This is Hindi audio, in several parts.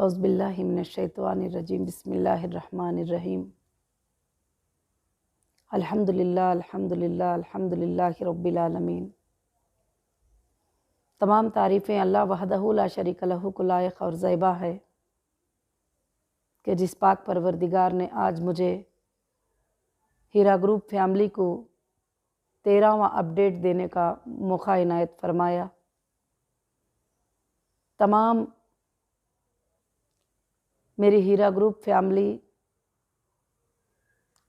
औज़ुबिल्लाहि मिनश्शैतानिर्रजीम बिस्मिल्लाहिर्रहमानिर्रहीम। अल्हम्दुलिल्लाह अल्हम्दुलिल्लाह अल्हम्दुलिल्लाहि रब्बिल आलमीन। तमाम तारीफ़ें अल्लाह वहदहू ला शरीक लहू को लायक और ज़ैबा है कि जिस पाक परवरदिगार ने आज मुझे हीरा ग्रुप फैमिली को 13वां अपडेट देने का मौका इनायत फरमाया। तमाम मेरी हीरा ग्रुप फैमिली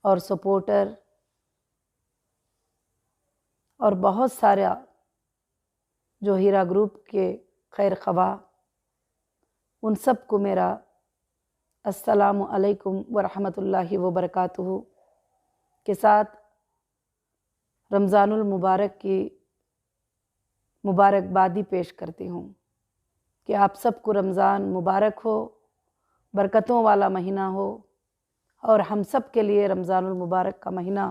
और सपोर्टर और बहुत सारा जो हीरा ग्रुप के खैर ख्वाह, उन सब को मेरा अस्सलामु अलैकुम व रहमतुल्लाहि व बरकातुहू के साथ रमज़ानुल मुबारक की मुबारकबादी पेश करती हूँ कि आप सबको रमज़ान मुबारक हो, बरकतों वाला महीना हो और हम सब के लिए रमज़ानुल मुबारक का महीना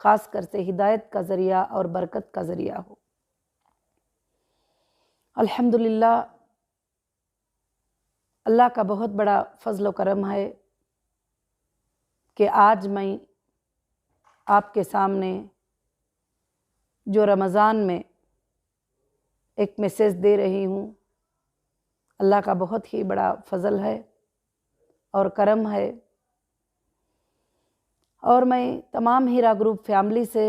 ख़ास कर से हिदायत का ज़रिया और बरकत का ज़रिया हो। अल्हम्दुलिल्लाह, अल्लाह का बहुत बड़ा फ़ज़ल व करम है कि आज मैं आपके सामने जो रमज़ान में एक मैसेज दे रही हूँ, अल्लाह का बहुत ही बड़ा फ़ज़ल है और करम है। और मैं तमाम हीरा ग्रुप फैमिली से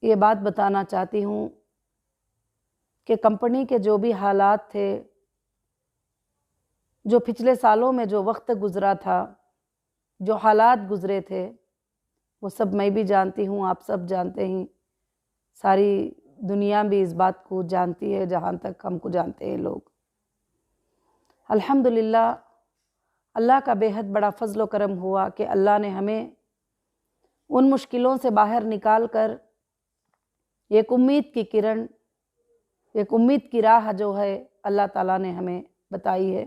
ये बात बताना चाहती हूँ कि कंपनी के जो भी हालात थे, जो पिछले सालों में जो वक्त गुज़रा था, जो हालात गुज़रे थे, वो सब मैं भी जानती हूँ, आप सब जानते हैं, सारी दुनिया भी इस बात को जानती है जहाँ तक हमको जानते हैं लोग। अल्हम्दुलिल्लाह, अल्लाह का बेहद बड़ा फ़ज़ल व करम हुआ कि अल्लाह ने हमें उन मुश्किलों से बाहर निकाल कर एक उम्मीद की किरण, एक उम्मीद की राह जो है अल्लाह ताला ने हमें बताई है।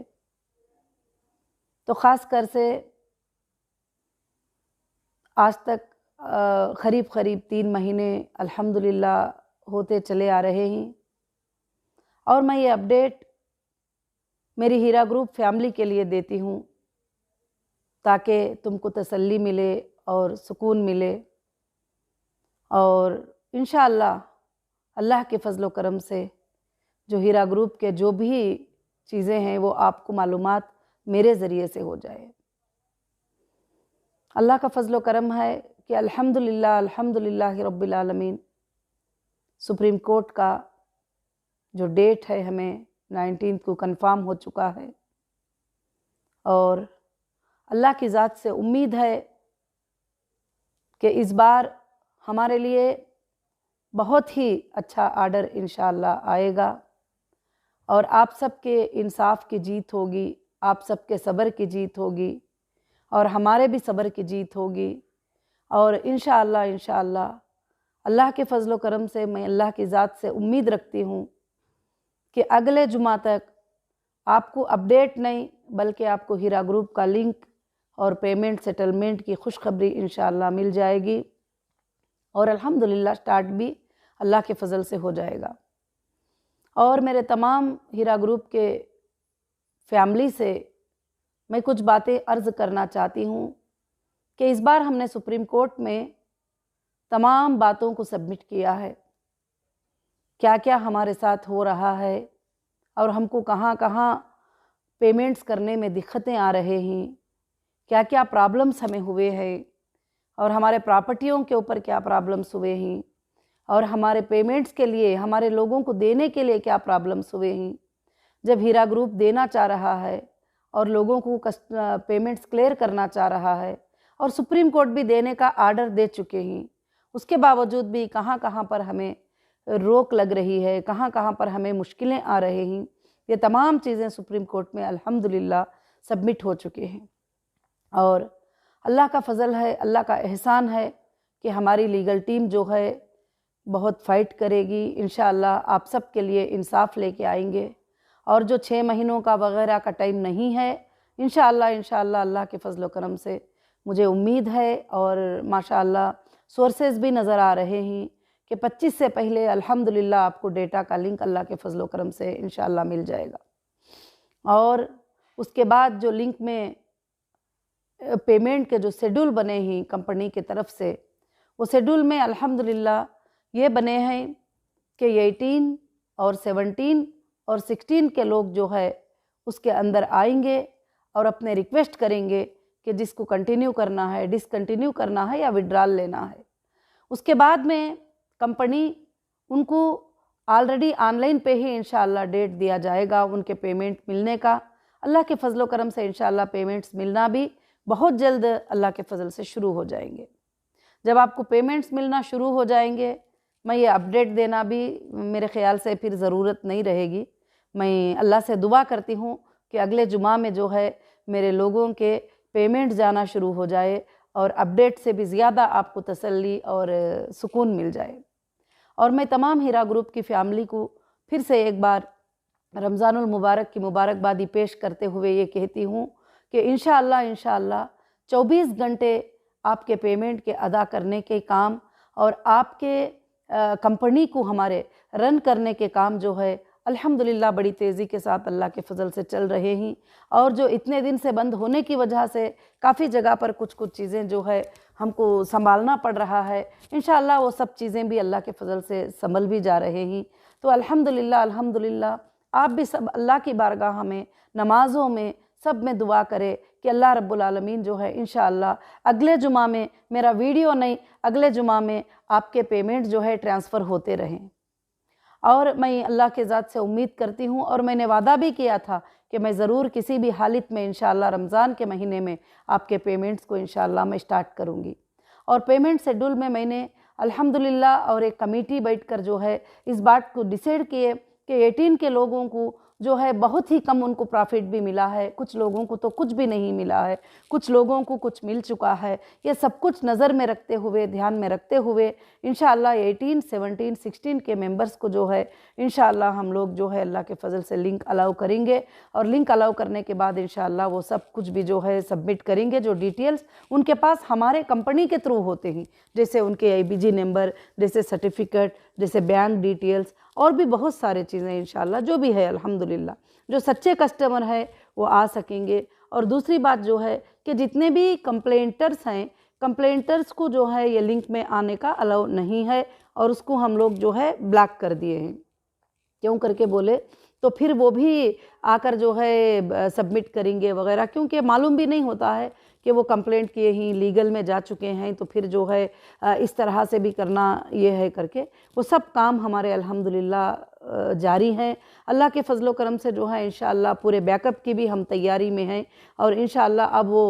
तो ख़ास कर से आज तक क़रीब 3 महीने अल्हम्दुलिल्लाह होते चले आ रहे हैं और मैं ये अपडेट मेरी हीरा ग्रुप फैमिली के लिए देती हूँ ताकि तुमको तसल्ली मिले और सुकून मिले और इंशाअल्लाह अल्लाह के फ़ज़ल व करम से जो हीरा ग्रुप के जो भी चीज़ें हैं वो आपको मालूमात मेरे ज़रिए से हो जाए। अल्लाह का फ़ज़ल व करम है कि अल्हम्दुलिल्लाह अल्हम्दुलिल्लाहि रब्बिल आलमीन, सुप्रीम कोर्ट का जो डेट है हमें 19 को कंफ़र्म हो चुका है और अल्लाह की ज़ात से उम्मीद है कि इस बार हमारे लिए बहुत ही अच्छा आर्डर इंशाअल्लाह आएगा और आप सबके इंसाफ की जीत होगी, आप सबके सब्र की जीत होगी और हमारे भी सब्र की जीत होगी और इंशाअल्लाह अल्लाह के फ़ज़ल व करम से मैं अल्लाह की ज़ात से उम्मीद रखती हूँ कि अगले जुमा तक आपको अपडेट नहीं बल्कि आपको हीरा ग्रुप का लिंक और पेमेंट सेटलमेंट की खुशखबरी इंशाअल्लाह मिल जाएगी और अल्हम्दुलिल्लाह स्टार्ट भी अल्लाह के फ़ज़ल से हो जाएगा। और मेरे तमाम हीरा ग्रुप के फैमिली से मैं कुछ बातें अर्ज़ करना चाहती हूँ कि इस बार हमने सुप्रीम कोर्ट में तमाम बातों को सबमिट किया है, क्या क्या हमारे साथ हो रहा है और हमको कहाँ कहाँ पेमेंट्स करने में दिक्कतें आ रहे हैं, क्या क्या प्रॉब्लम्स हमें हुए हैं और हमारे प्रॉपर्टियों के ऊपर क्या प्रॉब्लम्स हुए हैं और हमारे पेमेंट्स के लिए, हमारे लोगों को देने के लिए क्या प्रॉब्लम्स हुए हैं। जब हीरा ग्रुप देना चाह रहा है और लोगों को पेमेंट्स क्लियर करना चाह रहा है और सुप्रीम कोर्ट भी देने का आर्डर दे चुके हैं, उसके बावजूद भी कहाँ कहाँ पर हमें रोक लग रही है, कहाँ कहाँ पर हमें मुश्किलें आ रहे हैं, ये तमाम चीज़ें सुप्रीम कोर्ट में अल्हम्दुलिल्लाह सबमिट हो चुके हैं। और अल्लाह का फ़ज़ल है, अल्लाह का एहसान है कि हमारी लीगल टीम जो है बहुत फ़ाइट करेगी, इंशाअल्लाह आप सब के लिए इंसाफ लेके आएंगे और जो 6 महीनों का वग़ैरह का टाइम नहीं है, इंशाअल्लाह अल्लाह के फ़ज़ल व करम से मुझे उम्मीद है और माशाअल्लाह सोर्सेज़ भी नज़र आ रहे हैं कि 25 से पहले अल्हम्दुलिल्लाह आपको डेटा का लिंक अल्लाह के फ़ज़ल व करम से इंशाअल्लाह मिल जाएगा। और उसके बाद जो लिंक में पेमेंट के जो शेड्यूल बने हैं कंपनी की तरफ से, वो शेड्यूल में अल्हम्दुलिल्लाह ये बने हैं कि 18 और 17 और 16 के लोग जो है उसके अंदर आएंगे और अपने रिक्वेस्ट करेंगे कि जिसको कंटिन्यू करना है, डिसकंटिन्यू करना है या विड्रॉल लेना है। उसके बाद में कंपनी उनको ऑलरेडी ऑनलाइन पे ही इंशाअल्लाह डेट दिया जाएगा उनके पेमेंट मिलने का। अल्लाह के फजलो करम से इंशाअल्लाह पेमेंट्स मिलना भी बहुत जल्द अल्लाह के फजल से शुरू हो जाएंगे। जब आपको पेमेंट्स मिलना शुरू हो जाएंगे, मैं ये अपडेट देना भी मेरे ख़्याल से फिर ज़रूरत नहीं रहेगी। मैं अल्लाह से दुआ करती हूँ कि अगले जुमा में जो है मेरे लोगों के पेमेंट जाना शुरू हो जाए और अपडेट से भी ज़्यादा आपको तसल्ली और सुकून मिल जाए। और मैं तमाम हीरा ग्रुप की फ़ैमिली को फिर से एक बार रमज़ानुल मुबारक की मुबारकबादी पेश करते हुए ये कहती हूँ कि इंशाअल्लाह 24 घंटे आपके पेमेंट के अदा करने के काम और आपके कंपनी को हमारे रन करने के काम जो है अल्हम्दुलिल्लाह बड़ी तेज़ी के साथ अल्लाह के फजल से चल रहे हैं। और जो इतने दिन से बंद होने की वजह से काफ़ी जगह पर कुछ चीज़ें जो है हमको संभालना पड़ रहा है, इंशाअल्लाह वो सब चीज़ें भी अल्लाह के फजल से संभल भी जा रहे हैं। तो अल्हम्दुलिल्लाह आप भी सब अल्लाह की बारगाह में, नमाज़ों में, सब में दुआ करें कि अल्लाह रब्बुल आलमीन जो है इंशाअल्लाह अगले जुमा में, मेरा वीडियो नहीं, अगले जुमा में आपके पेमेंट जो है ट्रांसफ़र होते रहें। और मैं अल्लाह के ज़ात से उम्मीद करती हूँ और मैंने वादा भी किया था कि मैं ज़रूर किसी भी हालत में इंशाअल्लाह रमज़ान के महीने में आपके पेमेंट्स को इंशाअल्लाह मैं स्टार्ट करूँगी। और पेमेंट शेड्यूल में मैंने अल्हम्दुलिल्लाह और एक कमेटी बैठकर जो है इस बात को डिसाइड किए कि 18 के लोगों को जो है बहुत ही कम उनको प्रॉफिट भी मिला है, कुछ लोगों को तो कुछ भी नहीं मिला है, कुछ लोगों को कुछ मिल चुका है। ये सब कुछ नज़र में रखते हुए, ध्यान में रखते हुए इंशाअल्लाह 18, 17, 16 के मेंबर्स को जो है इंशाअल्लाह हम लोग जो है अल्लाह के फजल से लिंक अलाउ करेंगे। और लिंक अलाउ करने के बाद इंशाअल्लाह वो सब कुछ भी जो है सबमिट करेंगे, जो डिटेल्स उनके पास हमारे कंपनी के थ्रू होते हैं, जैसे उनके IBG नंबर, जैसे सर्टिफिकेट, जैसे बैंक डिटेल्स और भी बहुत सारे चीज़ें इंशाअल्लाह जो भी है अल्हम्दुलिल्लाह जो सच्चे कस्टमर है वो आ सकेंगे। और दूसरी बात जो है कि जितने भी कंप्लेंटर्स हैं, कंप्लेंटर्स को जो है ये लिंक में आने का अलाउ नहीं है और उसको हम लोग जो है ब्लॉक कर दिए हैं। क्यों करके बोले तो फिर वो भी आकर जो है सबमिट करेंगे वगैरह, क्योंकि मालूम भी नहीं होता है कि वो कंप्लेंट किए ही लीगल में जा चुके हैं, तो फिर जो है इस तरह से भी करना ये है करके वो सब काम हमारे अल्हम्दुलिल्लाह जारी हैं। अल्लाह के फजलो करम से जो है इंशाअल्लाह पूरे बैकअप की भी हम तैयारी में हैं। और इंशाअल्लाह अब वो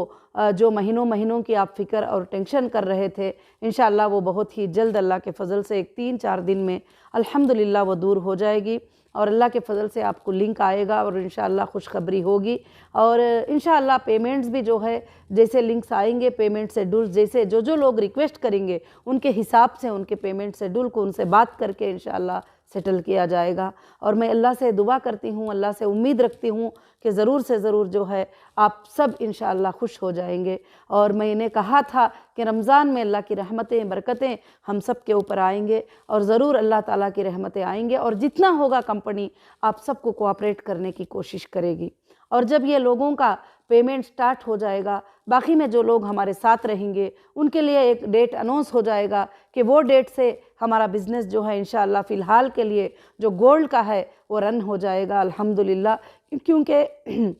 जो महीनों की आप फ़िक्र और टेंशन कर रहे थे, इंशाअल्लाह वो बहुत ही जल्द अल्लाह के फ़ज़ल से 3-4 दिन में अल्हम्दुलिल्लाह वो दूर हो जाएगी और अल्लाह के फ़ज़ल से आपको लिंक आएगा और इंशाअल्लाह खुशखबरी होगी। और इंशाअल्लाह पेमेंट्स भी जो है जैसे लिंक्स आएंगे, पेमेंट शेड्यूल जैसे जो लोग रिक्वेस्ट करेंगे उनके हिसाब से उनके पेमेंट शेड्यूल को उनसे बात करके इंशाअल्लाह सेटल किया जाएगा। और मैं अल्लाह से दुआ करती हूँ, अल्लाह से उम्मीद रखती हूँ कि ज़रूर से ज़रूर जो है आप सब इंशाअल्लाह खुश हो जाएंगे। और मैंने कहा था कि रमज़ान में अल्लाह की रहमतें, बरकतें हम सब के ऊपर आएंगे और ज़रूर अल्लाह ताला की रहमतें आएंगे और जितना होगा कंपनी आप सबको कोऑपरेट करने की कोशिश करेगी। और जब ये लोगों का पेमेंट स्टार्ट हो जाएगा, बाकी में जो लोग हमारे साथ रहेंगे उनके लिए एक डेट अनाउंस हो जाएगा कि वो डेट से हमारा बिज़नेस जो है इंशाअल्लाह फ़िलहाल के लिए जो गोल्ड का है वो रन हो जाएगा अल्हम्दुलिल्लाह। क्योंकि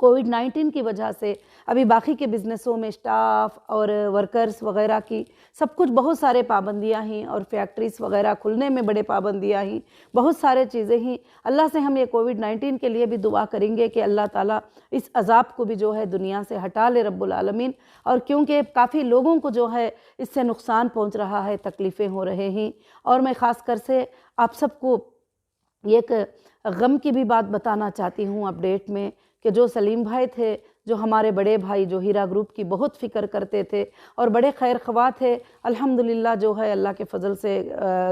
कोविड-19 की वजह से अभी बाकी के बिज़नेसों में स्टाफ और वर्कर्स वगैरह की सब कुछ बहुत सारे पाबंदियां हैं और फैक्ट्रीज़ वगैरह खुलने में बड़े पाबंदियां हैं, बहुत सारे चीज़ें हैं। अल्लाह से हम ये कोविड-19 के लिए भी दुआ करेंगे कि अल्लाह ताला इस अज़ाब को भी जो है दुनिया से हटा ले रब्बुल आलमीन। और क्योंकि काफ़ी लोगों को जो है इससे नुकसान पहुँच रहा है, तकलीफ़ें हो रहे हैं। और मैं ख़ास कर से आप सबको एक गम की भी बात बताना चाहती हूँ अपडेट में कि जो सलीम भाई थे, जो हमारे बड़े भाई जो हीरा ग्रुप की बहुत फ़िक्र करते थे और बड़े खैर ख्वाह थे, अल्हम्दुलिल्लाह जो है अल्लाह के फ़ज़ल से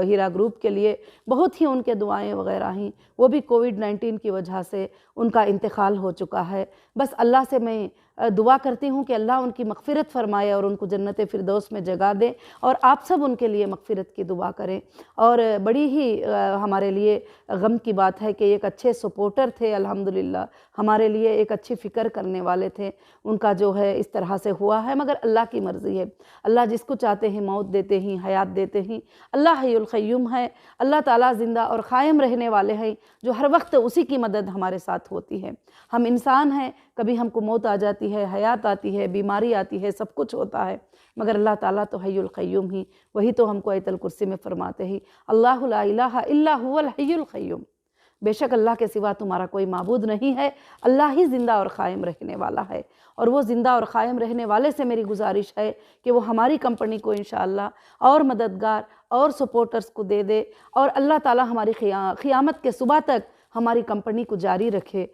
हीरा ग्रुप के लिए बहुत ही उनके दुआएं वगैरह हैं, वो भी कोविड-19 की वजह से उनका इंतकाल हो चुका है। बस अल्लाह से मैं दुआ करती हूँ कि अल्लाह उनकी मग़फ़िरत फ़रमाए और उनको जन्नत फ़िरदौस में जगह दे, और आप सब उनके लिए मग़फ़िरत की दुआ करें। और बड़ी ही हमारे लिए गम की बात है कि एक अच्छे सपोर्टर थे अल्हम्दुलिल्लाह, हमारे लिए एक अच्छी फ़िक्र करने वाले थे, उनका जो है इस तरह से हुआ है। मगर अल्लाह की मर्ज़ी है, अल्लाह जिसको चाहते हैं मौत देते हैं, हयात देते हैं। अल्लाह हय्युल क़य्यूम है, अल्लाह ताला ज़िंदा और क़ायम रहने वाले हैं, जो हर वक्त उसी की मदद हमारे साथ होती है। हम इंसान हैं, कभी हमको मौत आ जाती है, हयात आती है, बीमारी आती है, सब कुछ होता है, मगर अल्लाह ताला तो हय्युल क़य्यूम ही, वही तो हमको आयतुल कुर्सी में फ़रमाते हैं, अल्लाहु ला इलाहा इल्ला हुवल हय्युल क़य्यूम, बेशक अल्लाह के सिवा तुम्हारा कोई माबूद नहीं है, अल्लाह ही ज़िंदा और क़ायम रहने वाला है। और वो ज़िंदा और क़ायम रहने वाले से मेरी गुजारिश है कि वो हमारी कंपनी को इंशाअल्लाह और मददगार और सपोर्टर्स को दे दे, और अल्लाह ताला हमारी क़ियामत के सुबह तक हमारी कंपनी को जारी रखे।